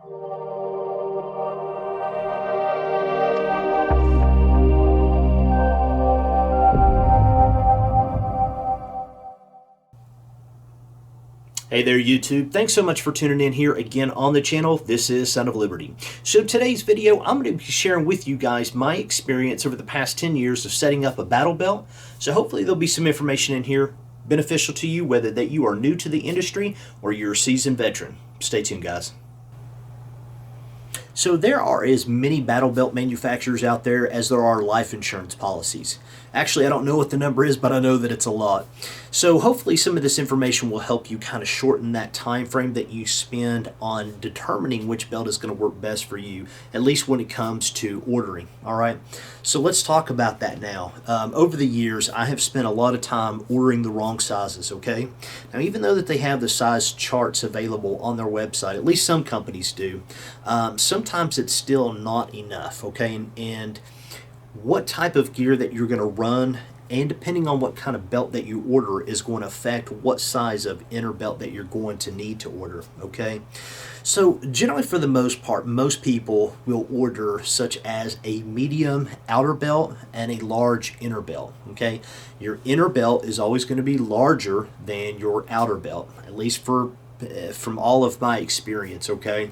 Hey there YouTube, thanks so much for tuning in here again on the channel. This is Son of Liberty. So today's video, I'm going to be sharing with you guys my experience over the past 10 years of setting up a battle belt. So hopefully there'll be some information in here beneficial to you, whether that you are new to the industry or you're a seasoned veteran. Stay tuned, guys. So there are as many battle belt manufacturers out there as there are life insurance policies. Actually, I don't know what the number is, but I know that it's a lot. So hopefully some of this information will help you kind of shorten that time frame that you spend on determining which belt is going to work best for you, at least when it comes to ordering. All right, so let's talk about that now. Over the years, I have spent a lot of time ordering the wrong sizes, okay? Now, even though that they have the size charts available on their website, at least some companies do, sometimes it's still not enough, okay? And what type of gear that you're going to run, and depending on what kind of belt that you order, is going to affect what size of inner belt that you're going to need to order, okay? So generally, for the most part, most people will order such as a medium outer belt and a large inner belt, okay? Your inner belt is always going to be larger than your outer belt, at least from all of my experience, okay?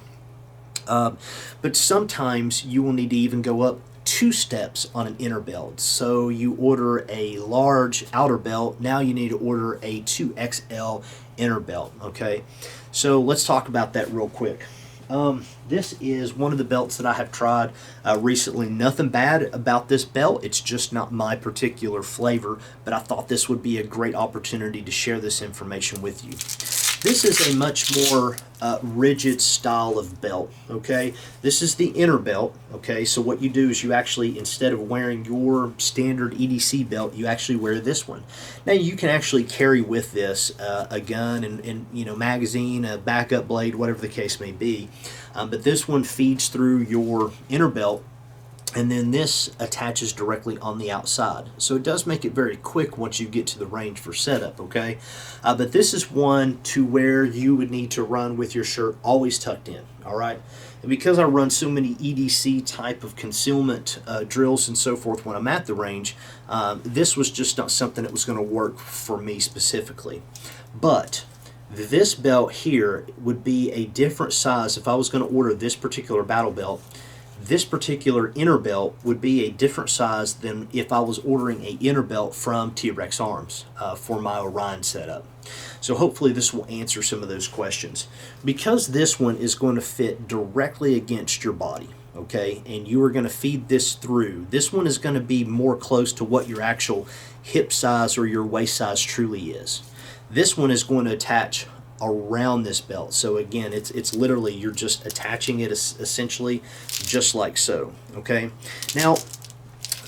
But sometimes you will need to even go up 2 steps on an inner belt. So you order a large outer belt, now you need to order a 2XL inner belt, okay? So let's talk about that real quick. This is one of the belts that I have tried recently. Nothing bad about this belt, it's just not my particular flavor, but I thought this would be a great opportunity to share this information with you. This is a much more rigid style of belt, okay? This is the inner belt, okay? So what you do is you actually, instead of wearing your standard EDC belt, you actually wear this one. Now you can actually carry with this a gun and you know, magazine, a backup blade, whatever the case may be. But this one feeds through your inner belt, and then this attaches directly on the outside. So it does make it very quick once you get to the range for setup, okay? But this is one to where you would need to run with your shirt always tucked in, all right? And because I run so many EDC type of concealment drills and so forth when I'm at the range, this was just not something that was gonna work for me specifically. But this belt here would be a different size. If I was gonna order this particular battle belt, this particular inner belt would be a different size than if I was ordering a inner belt from T-Rex Arms for my Orion setup. So hopefully this will answer some of those questions. Because this one is going to fit directly against your body, okay, and you are going to feed this through, this one is going to be more close to what your actual hip size or your waist size truly is. This one is going to attach around this belt. So again, it's literally, you're just attaching it essentially just like so, okay? Now,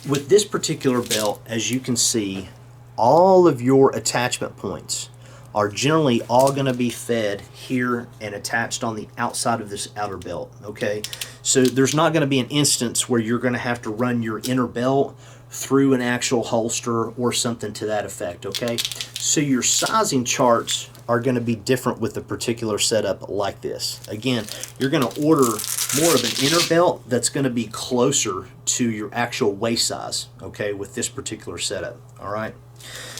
with this particular belt, as you can see, all of your attachment points are generally all going to be fed here and attached on the outside of this outer belt, okay? So there's not going to be an instance where you're going to have to run your inner belt through an actual holster or something to that effect, okay? So your sizing charts are going to be different with a particular setup like this. Again, you're going to order more of an inner belt that's going to be closer to your actual waist size, okay, with this particular setup, all right?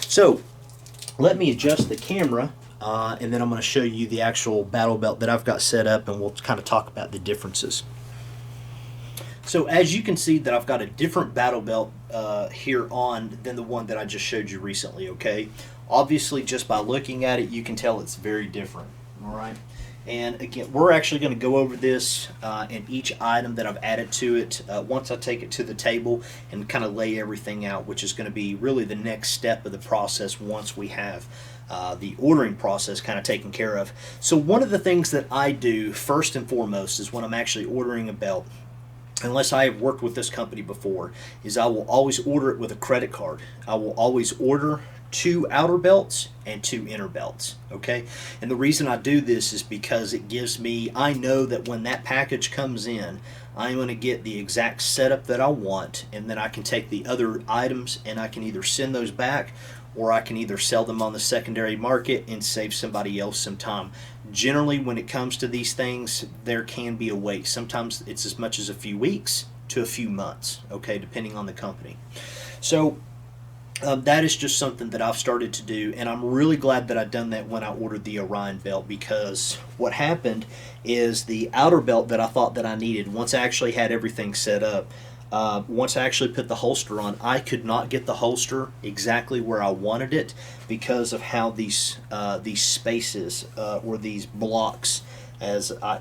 So let me adjust the camera and then I'm going to show you the actual battle belt that I've got set up, and we'll kind of talk about the differences. So as you can see that I've got a different battle belt here on than the one that I just showed you recently, okay? Obviously, just by looking at it, you can tell it's very different, all right? And again, we're actually going to go over this and each item that I've added to it once I take it to the table and kind of lay everything out, which is going to be really the next step of the process once we have the ordering process kind of taken care of. So one of the things that I do first and foremost is when I'm actually ordering a belt, unless I have worked with this company before, is I will always order it with a credit card. I will always order 2 outer belts and 2 inner belts, okay? And the reason I do this is because it gives me, I know that when that package comes in, I'm going to get the exact setup that I want, and then I can take the other items and I can either send those back, or I can either sell them on the secondary market and save somebody else some time Generally, when it comes to these things, there can be a wait. Sometimes it's as much as a few weeks to a few months, okay, depending on the company. So that is just something that I've started to do, and I'm really glad that I've done that when I ordered the Orion belt, because what happened is the outer belt that I thought that I needed, once I actually had everything set up, once I actually put the holster on, I could not get the holster exactly where I wanted it because of how these spaces or these blocks, as I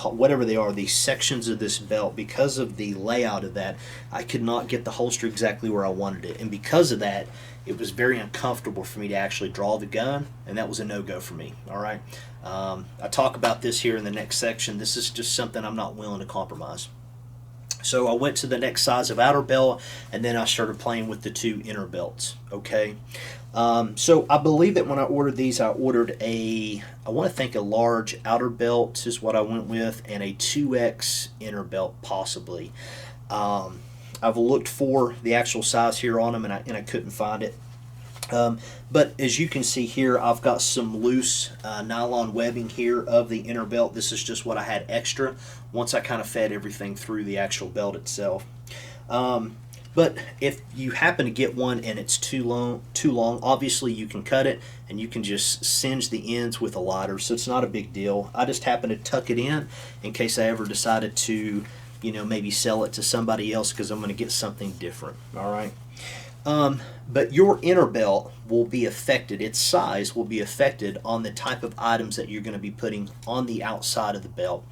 whatever they are, these sections of this belt, because of the layout of that, I could not get the holster exactly where I wanted it, and because of that, it was very uncomfortable for me to actually draw the gun, and that was a no-go for me. All right, I talk about this here in the next section. This is just something I'm not willing to compromise. So I went to the next size of outer belt, and then I started playing with the two inner belts. Okay, so I believe that when I ordered these, I ordered I want to think a large outer belt is what I went with, and a 2X inner belt possibly. I've looked for the actual size here on them, and I couldn't find it. But as you can see here, I've got some loose nylon webbing here of the inner belt. This is just what I had extra once I kind of fed everything through the actual belt itself. But if you happen to get one and it's too long, obviously you can cut it and you can just singe the ends with a lighter, so it's not a big deal. I just happen to tuck it in case I ever decided to, maybe sell it to somebody else because I'm going to get something different. All right. But your inner belt will be affected, its size will be affected on the type of items that you're going to be putting on the outside of the belt.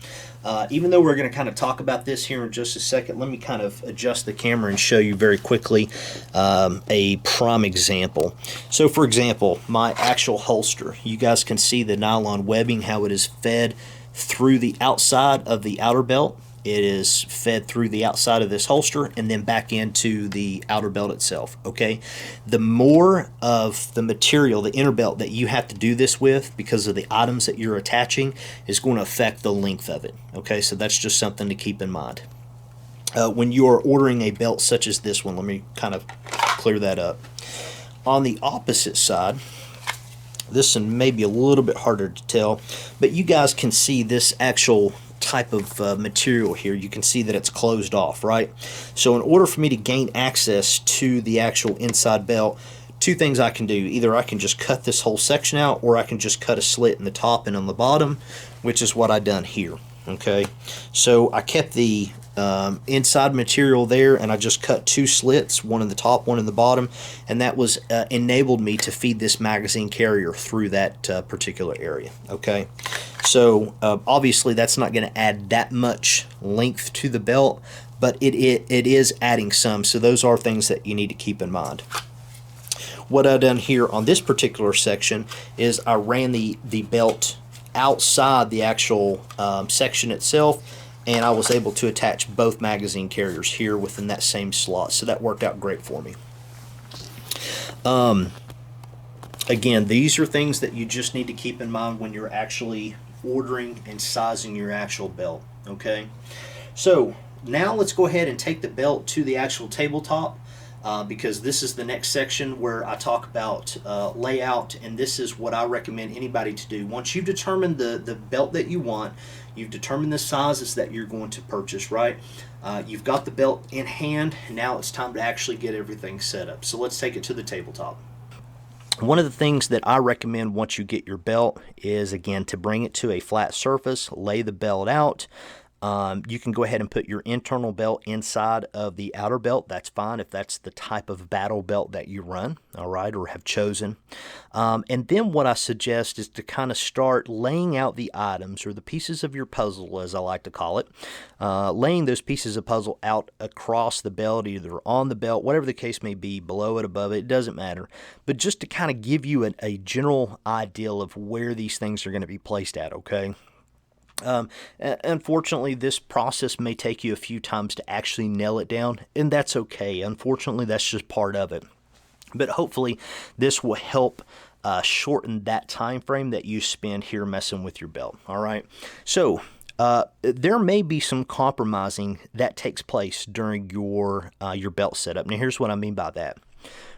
Even though we're going to kind of talk about this here in just a second, let me kind of adjust the camera and show you very quickly a prime example. So for example, my actual holster, you guys can see the nylon webbing, how it is fed through the outside of the outer belt. It is fed through the outside of this holster and then back into the outer belt itself. Okay, the more of the material, the inner belt, that you have to do this with because of the items that you're attaching is going to affect the length of it. Okay, so that's just something to keep in mind. When you are ordering a belt such as this one, let me kind of clear that up. On the opposite side, this one may be a little bit harder to tell, but you guys can see this actual type of material here. You can see that it's closed off, right? So in order for me to gain access to the actual inside belt, two things I can do. Either I can just cut this whole section out, or I can just cut a slit in the top and on the bottom, which is what I done here. Okay, so I kept the inside material there, and I just cut two slits, one in the top, one in the bottom, and that was enabled me to feed this magazine carrier through that particular area. Okay, so obviously that's not going to add that much length to the belt, but it is adding some, so those are things that you need to keep in mind. What I've done here on this particular section is I ran the belt outside the actual section itself, and I was able to attach both magazine carriers here within that same slot, so that worked out great for me. Again, these are things that you just need to keep in mind when you're actually ordering and sizing your actual belt. Okay, so now let's go ahead and take the belt to the actual tabletop, because this is the next section where I talk about layout, and this is what I recommend anybody to do. Once you've determined the belt that you want, you've determined the sizes that you're going to purchase, right? You've got the belt in hand, now it's time to actually get everything set up. So let's take it to the tabletop. One of the things that I recommend once you get your belt is, again, to bring it to a flat surface, lay the belt out. You can go ahead and put your internal belt inside of the outer belt. That's fine if that's the type of battle belt that you run, all right, or have chosen. And then what I suggest is to kind of start laying out the items, or the pieces of your puzzle, as I like to call it, laying those pieces of puzzle out across the belt, either on the belt, whatever the case may be, below it, above it, it doesn't matter. But just to kind of give you a general idea of where these things are going to be placed at, okay? Unfortunately, this process may take you a few times to actually nail it down, and that's okay. Unfortunately, that's just part of it. But hopefully, this will help shorten that time frame that you spend here messing with your belt. All right. So there may be some compromising that takes place during your belt setup. Now, here's what I mean by that.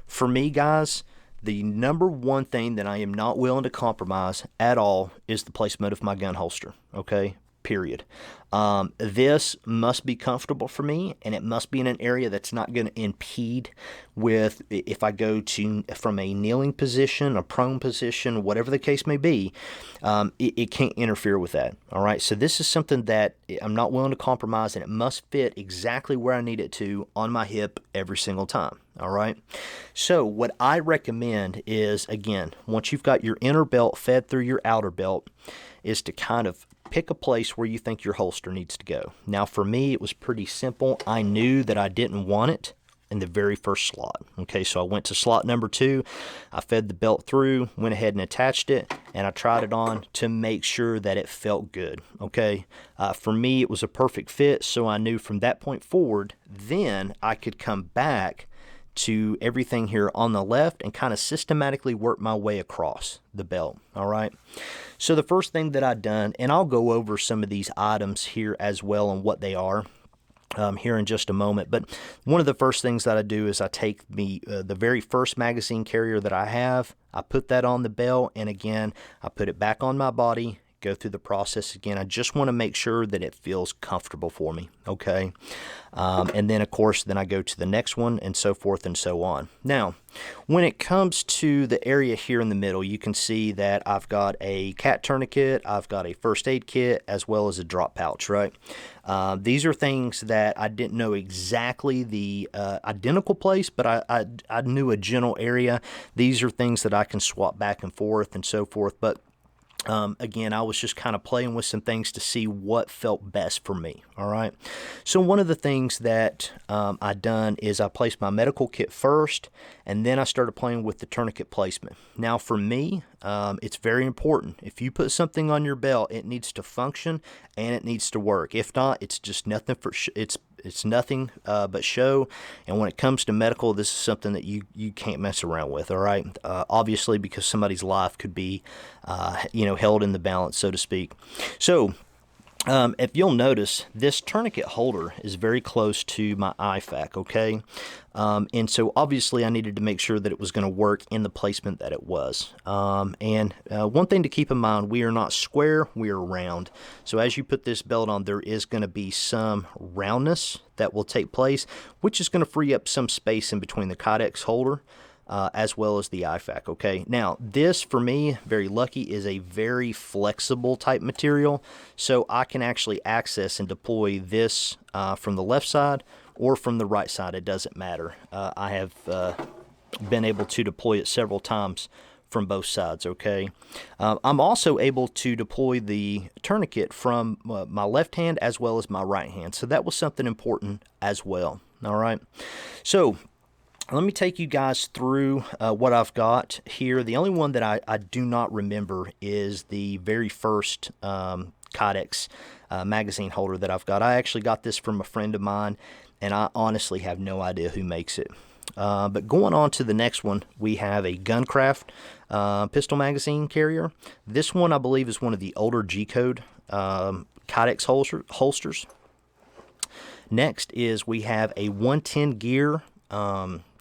For me, guys, the number one thing that I am not willing to compromise at all is the placement of my gun holster, okay? Period. This must be comfortable for me, and it must be in an area that's not going to impede with, if I go to from a kneeling position, a prone position, whatever the case may be, it can't interfere with that. All right, so this is something that I'm not willing to compromise, and it must fit exactly where I need it to on my hip every single time. All right, so what I recommend is, again, once you've got your inner belt fed through your outer belt, is to kind of pick a place where you think your holster needs to go. Now, for me, it was pretty simple. I knew that I didn't want it in the very first slot. Okay, so I went to slot number 2. I fed the belt through, went ahead and attached it, and I tried it on to make sure that it felt good. Okay, for me, it was a perfect fit, so I knew from that point forward, then I could come back to everything here on the left and kind of systematically work my way across the belt. All right, so the first thing that I've done, and I'll go over some of these items here as well and what they are here in just a moment, but one of the first things that I do is I take the very first magazine carrier that I have, I put that on the belt, and again I put it back on my body, go through the process again. I just want to make sure that it feels comfortable for me, okay? And then, of course, then I go to the next one and so forth and so on. Now, when it comes to the area here in the middle, you can see that I've got a cat tourniquet, I've got a first aid kit, as well as a drop pouch, right? These are things that I didn't know exactly the identical place, but I knew a general area. These are things that I can swap back and forth and so forth, but again, I was just kind of playing with some things to see what felt best for me. All right. So one of the things that I done is I placed my medical kit first, and then I started playing with the tourniquet placement. Now, for me, it's very important. If you put something on your belt, it needs to function and it needs to work. If not, it's just nothing for it's nothing but show. And when it comes to medical, this is something that you can't mess around with. All right, obviously, because somebody's life could be held in the balance, so to speak. So if you'll notice, this tourniquet holder is very close to my IFAK, okay? And so obviously I needed to make sure that it was going to work in the placement that it was. And one thing to keep in mind, we are not square, we are round. So as you put this belt on, there is going to be some roundness that will take place, which is going to free up some space in between the Kydex holder as well as the IFAK, okay? Now, this, for me, very lucky, is a very flexible type material, so I can actually access and deploy this from the left side or from the right side. It doesn't matter. I have been able to deploy it several times from both sides, okay? I'm also able to deploy the tourniquet from my left hand as well as my right hand, so that was something important as well, all right? So let me take you guys through what I've got here. The only one that I do not remember is the very first Kydex magazine holder that I've got. I actually got this from a friend of mine, and I honestly have no idea who makes it. But going on to the next one, we have a Guncraft pistol magazine carrier. This one, I believe, is one of the older G-code Kydex holsters. Next is we have a 110 gear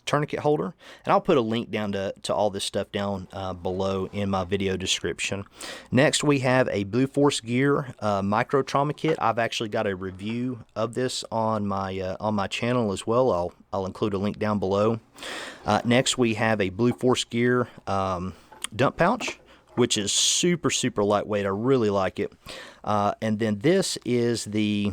tourniquet holder, and I'll put a link down to all this stuff down below in my video description. Next, we have a Blue Force Gear micro trauma kit. I've actually got a review of this on my channel as well. I'll include a link down below. Next, we have a Blue Force Gear dump pouch, which is super lightweight. I really like it. And then this is the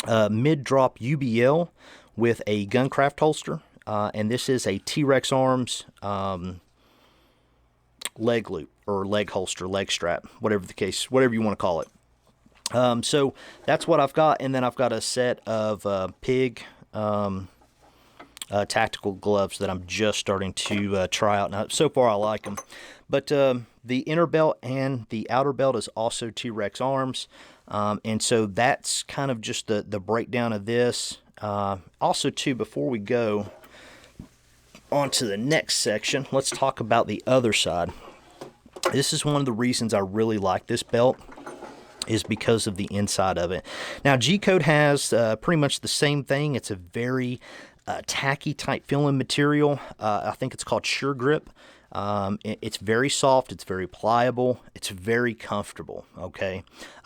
mid-drop UBL with a Guncraft holster. And this is a T-Rex Arms leg loop or leg holster, leg strap, whatever the case, whatever you want to call it. So that's what I've got, and then I've got a set of pig tactical gloves that I'm just starting to try out. Now, so far I like them, but the inner belt and the outer belt is also T-Rex Arms, and so that's kind of just the breakdown of this. Also, too, before we go on to the next section, let's talk about the other side. This is one of the reasons I really like this belt, is because of the inside of it. Now, G-Code has pretty much the same thing. It's a very tacky type feeling material. I think it's called Sure Grip. It's very soft, it's very pliable, it's very comfortable, okay?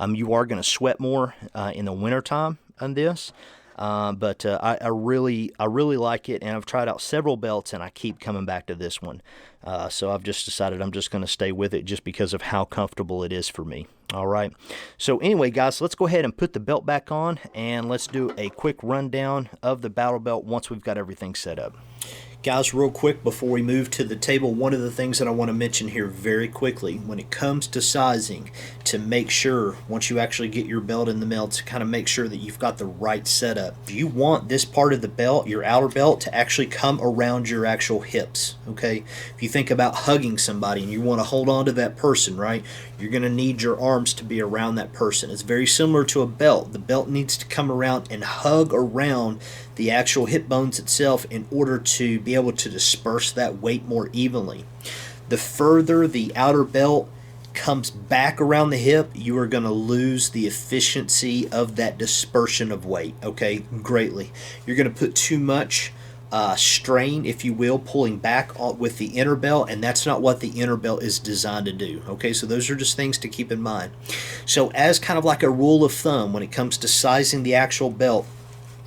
You are going to sweat more in the wintertime on this, but I really like it, and I've tried out several belts, and I keep coming back to this one. So I've just decided I'm just going to stay with it just because of how comfortable it is for me. All right. So anyway, guys, let's go ahead and put the belt back on, and let's do a quick rundown of the battle belt once we've got everything set up. Guys, real quick before we move to the table, one of the things that I want to mention here very quickly, when it comes to sizing, to make sure, once you actually get your belt in the mail, to kind of make sure that you've got the right setup. You want this part of the belt, your outer belt, to actually come around your actual hips, okay? If you think about hugging somebody and you want to hold on to that person, right, you're going to need your arms to be around that person. It's very similar to a belt. The belt needs to come around and hug around the actual hip bones itself in order to be able to disperse that weight more evenly. The further the outer belt comes back around the hip, you are going to lose the efficiency of that dispersion of weight, okay, greatly. You're going to put too much strain, if you will, pulling back with the inner belt, and that's not what the inner belt is designed to do, okay? So those are just things to keep in mind. So as kind of like a rule of thumb, when it comes to sizing the actual belt,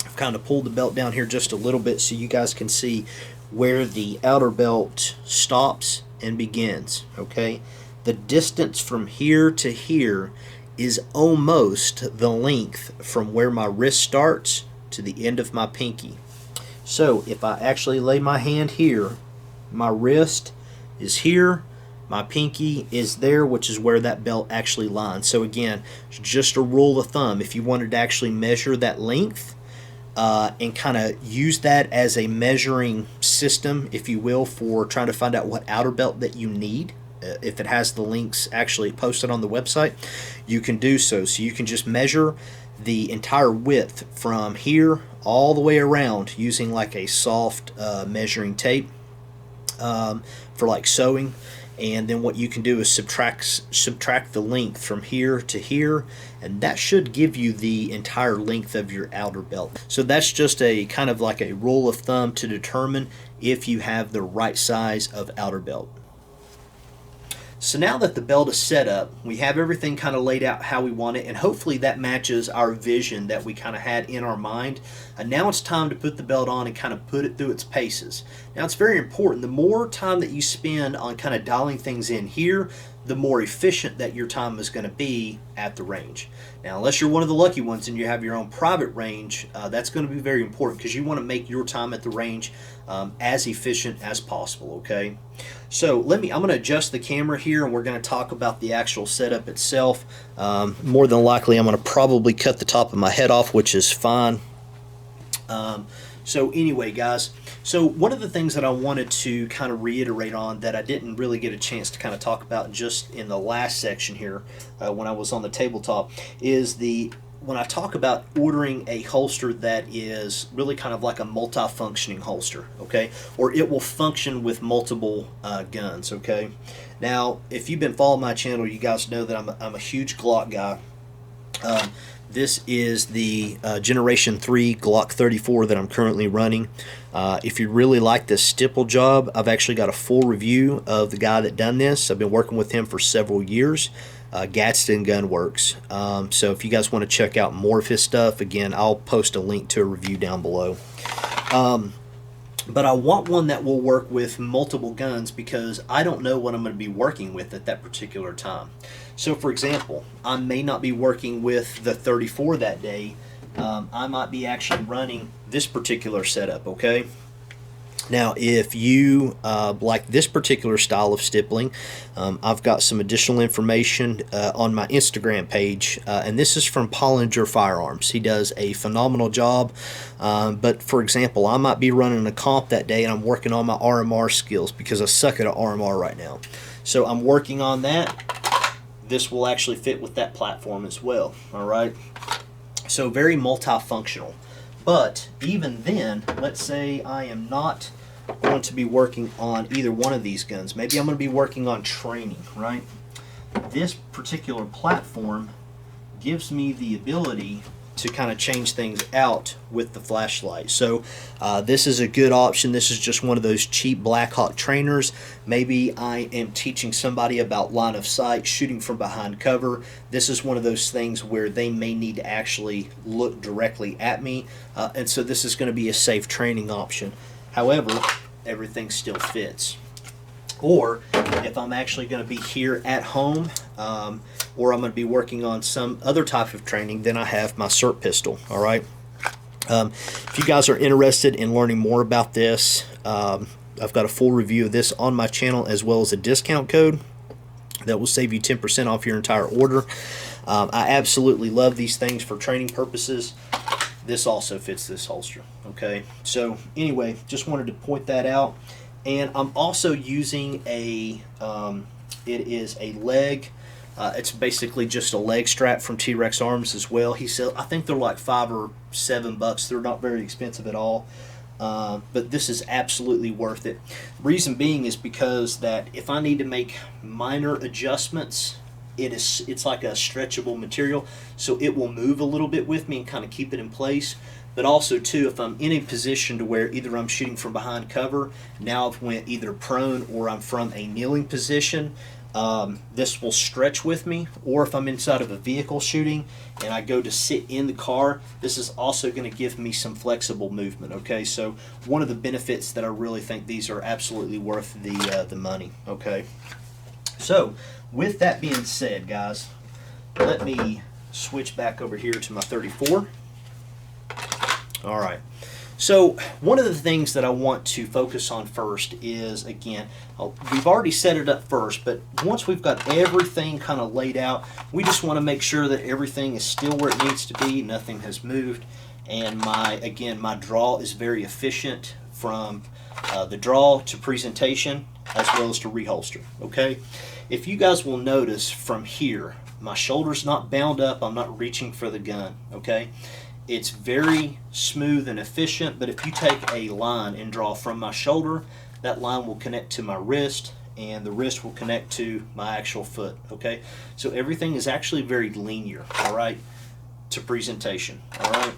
I've kind of pulled the belt down here just a little bit so you guys can see where the outer belt stops and begins, okay? The distance from here to here is almost the length from where my wrist starts to the end of my pinky. So if I actually lay my hand here, my wrist is here, my pinky is there, which is where that belt actually lines. So again, just a rule of thumb, if you wanted to actually measure that length, and kind of use that as a measuring system, if you will, for trying to find out what outer belt that you need. If it has the links actually posted on the website, you can do so. So you can just measure the entire width from here all the way around using like a soft measuring tape for like sewing. And then what you can do is subtract the length from here to here, and that should give you the entire length of your outer belt. So that's just a kind of like a rule of thumb to determine if you have the right size of outer belt. So now that the belt is set up, we have everything kind of laid out how we want it, and hopefully that matches our vision that we kind of had in our mind. And now it's time to put the belt on and kind of put it through its paces. Now it's very important. The more time that you spend on kind of dialing things in here, the more efficient that your time is going to be at the range. Now, unless you're one of the lucky ones and you have your own private range, that's going to be very important because you want to make your time at the range as efficient as possible, okay? So I'm going to adjust the camera here, and we're going to talk about the actual setup itself. More than likely, I'm going to probably cut the top of my head off, which is fine. So anyway, guys, so one of the things that I wanted to kind of reiterate on that I didn't really get a chance to kind of talk about just in the last section here when I was on the tabletop is when I talk about ordering a holster that is really kind of like a multi-functioning holster, okay? Or it will function with multiple guns, okay? Now, if you've been following my channel, you guys know that I'm a huge Glock guy. This is the Generation 3 Glock 34 that I'm currently running. If you really like this stipple job, I've actually got a full review of the guy that done this. I've been working with him for several years. Gadsden Gunworks. So if you guys want to check out more of his stuff, again, I'll post a link to a review down below. But I want one that will work with multiple guns because I don't know what I'm going to be working with at that particular time. So for example, I may not be working with the 34 that day. I might be actually running this particular setup, okay? Now, if you like this particular style of stippling, I've got some additional information on my Instagram page, and this is from Pollinger Firearms. He does a phenomenal job, but for example, I might be running a comp that day and I'm working on my RMR skills because I suck at RMR right now. So I'm working on that. This will actually fit with that platform as well, all right? So very multifunctional. But even then, let's say I am not going to be working on either one of these guns. Maybe I'm going to be working on training, right? This particular platform gives me the ability to kind of change things out with the flashlight. So this is a good option. This is just one of those cheap Blackhawk trainers. Maybe I am teaching somebody about line of sight, shooting from behind cover. This is one of those things where they may need to actually look directly at me, and so this is going to be a safe training option. However, everything still fits. Or if I'm actually going to be here at home, or I'm going to be working on some other type of training, then I have my SIRT pistol. All right. If you guys are interested in learning more about this, I've got a full review of this on my channel, as well as a discount code that will save you 10% off your entire order. I absolutely love these things for training purposes. This also fits this holster. Okay. So anyway, just wanted to point that out. And I'm also using a, it is a leg, it's basically just a leg strap from T-Rex Arms as well. He said, I think they're like $5 or $7. They're not very expensive at all. But this is absolutely worth it. Reason being is because that if I need to make minor adjustments, it's like a stretchable material, so it will move a little bit with me and kind of keep it in place. But also too, if I'm in a position to where either I'm shooting from behind cover, now I've went either prone or I'm from a kneeling position, this will stretch with me. Or if I'm inside of a vehicle shooting and I go to sit in the car, this is also going to give me some flexible movement. Okay, so one of the benefits that I really think these are absolutely worth the money. Okay, so with that being said, guys, let me switch back over here to my 34. All right, so one of the things that I want to focus on first is, again, we've already set it up first, but once we've got everything kind of laid out, we just want to make sure that everything is still where it needs to be, nothing has moved, and my draw is very efficient from the draw to presentation as well as to reholster. Okay, if you guys will notice from here, my shoulder's not bound up, I'm not reaching for the gun. Okay, it's very smooth and efficient, but if you take a line and draw from my shoulder, that line will connect to my wrist, and the wrist will connect to my actual foot. Okay, so everything is actually very linear, all right, to presentation. All right,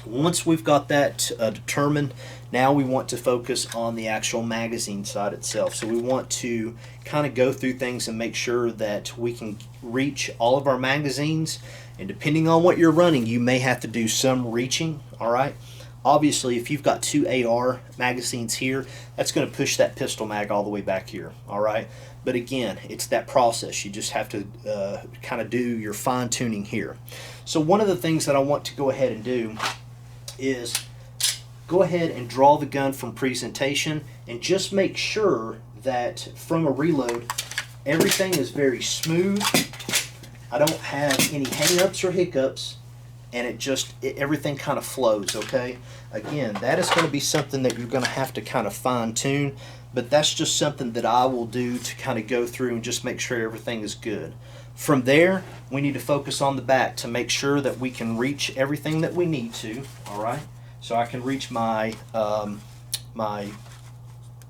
once we've got that determined, now we want to focus on the actual magazine side itself. So we want to kind of go through things and make sure that we can reach all of our magazines. And depending on what you're running, you may have to do some reaching. All right, obviously if you've got 2 AR magazines here, that's going to push that pistol mag all the way back here. All right, but again, it's that process. You just have to kind of do your fine tuning here. So one of the things that I want to go ahead and do is go ahead and draw the gun from presentation, and just make sure that from a reload everything is very smooth. I don't have any hang-ups or hiccups, and everything kind of flows. Okay, again, that is going to be something that you're going to have to kind of fine-tune, but that's just something that I will do to kind of go through and just make sure everything is good. From there, we need to focus on the back to make sure that we can reach everything that we need to. All right, so I can reach my my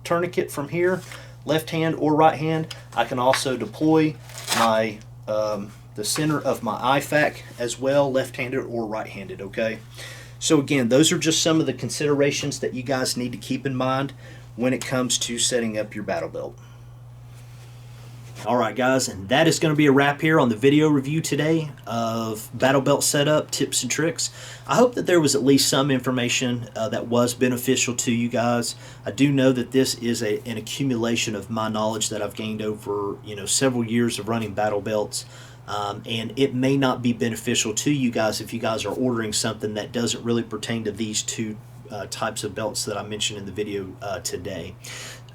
tourniquet from here, left hand or right hand. I can also deploy my the center of my IFAK as well, left-handed or right-handed. Okay, so again, those are just some of the considerations that you guys need to keep in mind when it comes to setting up your battle belt. Alright guys, and that is going to be a wrap here on the video review today of battle belt setup tips and tricks. I hope that there was at least some information that was beneficial to you guys. I do know that this is an accumulation of my knowledge that I've gained over several years of running battle belts. And it may not be beneficial to you guys if you guys are ordering something that doesn't really pertain to these two types of belts that I mentioned in the video today.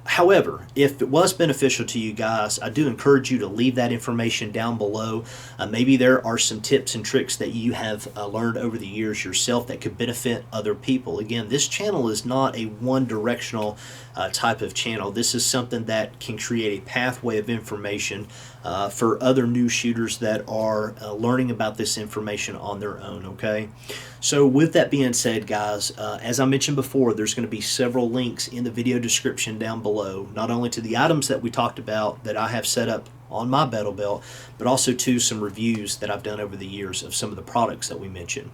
However, if it was beneficial to you guys, I do encourage you to leave that information down below. Maybe there are some tips and tricks that you have learned over the years yourself that could benefit other people. Again, this channel is not a one-directional type of channel. This is something that can create a pathway of information for other new shooters that are learning about this information on their own. Okay, so with that being said, guys, as I mentioned before, there's going to be several links in the video description down below, not only to the items that we talked about that I have set up on my battle belt, but also too some reviews that I've done over the years of some of the products that we mentioned.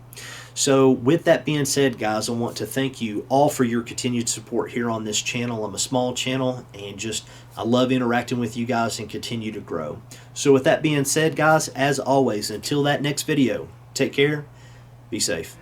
So with that being said, guys, I want to thank you all for your continued support here on this channel. I'm a small channel, and just I love interacting with you guys and continue to grow. So with that being said, guys, as always, until that next video, take care, be safe.